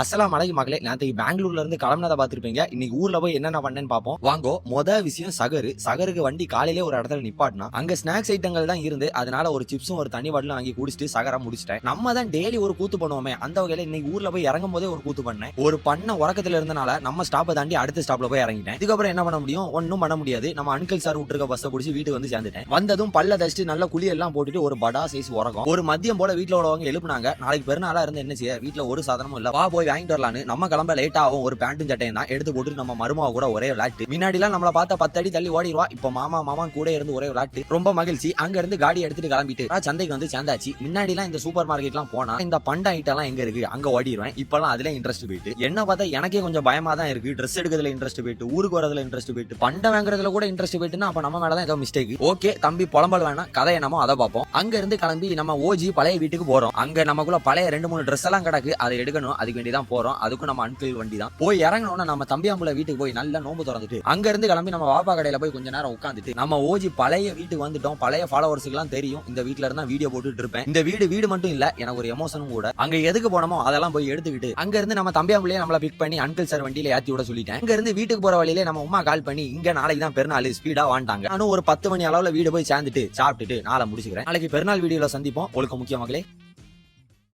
அஸ்ஸலாமு அலைக்கும் மகளே. நேற்று பெங்களூர்ல இருந்து கிளம்பினதை பார்த்திருப்பீங்க. இன்னைக்கு ஊர்ல போய் என்னென்ன பண்ணேன்னு பார்ப்போம் வாங்கோ. விஷயம் சகருக்கு வண்டி காலையிலே ஒரு இடத்துல நிப்பாட்டினா அங்க ஸ்நாக்ஸ் ஐட்டங்கள் தான் இருந்து, அதனால ஒரு சிப்ஸும் ஒரு தண்ணி பாட்டிலும் வாங்கி குடிச்சிட்டு சகரா முடிச்சிட்டேன். நம்ம தான் டெய்லி ஒரு கூத்து பண்ணுவோமே, அந்த வகையில இன்னைக்கு ஊர்ல போய் இறங்கும் போதே ஒரு கூத்து பண்ணேன். ஒரு பண்ண உறக்கத்துல இருந்தனால நம்ம ஸ்டாப்பை தாண்டி அடுத்த ஸ்டாப்ல போய் இறங்கிட்டேன். இதுக்கப்புறம் என்ன பண்ண முடியும்? ஒன்னும் பண்ண முடியாது. நம்ம அன்கிள் சார் விட்டுருக்க பஸ்ஸை பிடிச்சி வீட்டுக்கு வந்து சேர்ந்துட்டேன். வந்ததும் பல்ல தச்சுட்டு நல்ல குழி எல்லாம் போட்டுட்டு ஒரு படா சைஸ் உறக்கம். ஒரு மதியம் போல வீட்டுல உள்ளவங்க எழுப்புனாங்க. நாளைக்கு பெருநாளா இருந்து என்ன செய்ய, வீட்டுல ஒரு சாதனமும் இல்ல, வா போய் வாங்கிட்டு வரலான்னு. நம்ம கிளம்ப லேட் ஆகும். ஒரு பேண்ட்டும் சட்டையும் தான் எடுத்து போட்டு நம்ம மருமாவை கூட ஒரே விளையாட்டு. முன்னாடி எல்லாம் நம்மள பார்த்தா 10 அடி தள்ளி ஓடிடுவா. இப்ப மாமா கூட இருந்து ஒரே விளையாட்டு. ரொம்ப மகிழ்ச்சி. அங்க இருந்து காடி எடுத்துட்டு கிளம்பிட்டு சந்தைக்கு வந்து சேர்ந்தாச்சு. முன்னாடி எல்லாம் இந்த சூப்பர் மார்க்கெட் எல்லாம் போனா இந்த பண்ட ஐட்டம் எல்லாம் எங்க இருக்கு அங்க ஓடிடுவேன். இப்பெல்லாம் அதுல இன்ட்ரெஸ்ட் போயிட்டு என்ன பார்த்தா எனக்கே கொஞ்சம் பயமா தான் இருக்கு. ட்ரெஸ் எடுக்கிறதுல இன்ட்ரெஸ்ட் போயிட்டு, ஊருக்கு வரதுல இன்ட்ரெஸ்ட் போயிட்டு, பண்டம் வாங்குறதுல கூட இன்ட்ரெஸ்ட் போயிட்டுன்னா அப்ப நம்ம மேலதான் ஏதோ மிஸ்டேக். ஓகே தம்பி, புலம்பல் வேணாம், கதை என்னமோ அதை பார்ப்போம். அங்க இருந்து கிளம்பி நம்ம ஓஜி பழைய வீட்டுக்கு போறோம். அங்க நமக்குள்ள பழைய 2-3 ட்ரெஸ் எல்லாம் கிடக்கு, அதை எடுக்கணும். அதுக்கு வேண்டிதான் போறோம். அதுக்கும் நம்ம அன்கிள் வண்டி தான். போய் இறங்கணும்னா நம்ம தம்பியாம்புல வீட்டுக்கு போய் நல்லா நோம்பு திறந்துட்டு அங்க இருந்து கிளம்பி நம்ம வாப்பா கடையில போய் கொஞ்ச நேரம் உட்காந்துட்டு நம்ம ஓஜி பழைய வீட்டுக்கு வந்துட்டோம். பழைய ஃபாலோவர்ஸ்க்கு எல்லாம் தெரியும் இந்த வீட்டுல இருந்தா வீடியோ போட்டுட்டு இருப்பேன். இந்த வீடு மட்டும் இல்ல, எனக்கு ஒரு எமோஷனும் கூட. அங்க எதுக்கு போனோமோ அதெல்லாம் போய் எடுத்துக்கிட்டு அங்க இருந்து நம்ம தம்பியாம்புலையே நம்மள பிக் பண்ணி அன்கிள் சார் வண்டியில ஏத்தி விட சொல்லிட்டேன். அங்க இருந்து வீட்டுக்கு போற வழியிலே நம்ம உமா கால் பண்ணி இங்க நாளைக்கு தான் பெருநாள், ஸ்பீடா வாண்டாங்க. நானும் ஒரு 10 மணி அளவுல வீடு போய் சேர்ந்துட்டு சாப்பிட்டுட்டு நாளை முடிச்சுக்கிறேன். நாளைக்கு பெருநாள் வீடியோல சந்திப்போம். ஒழுக்க முக்கிய மகளே.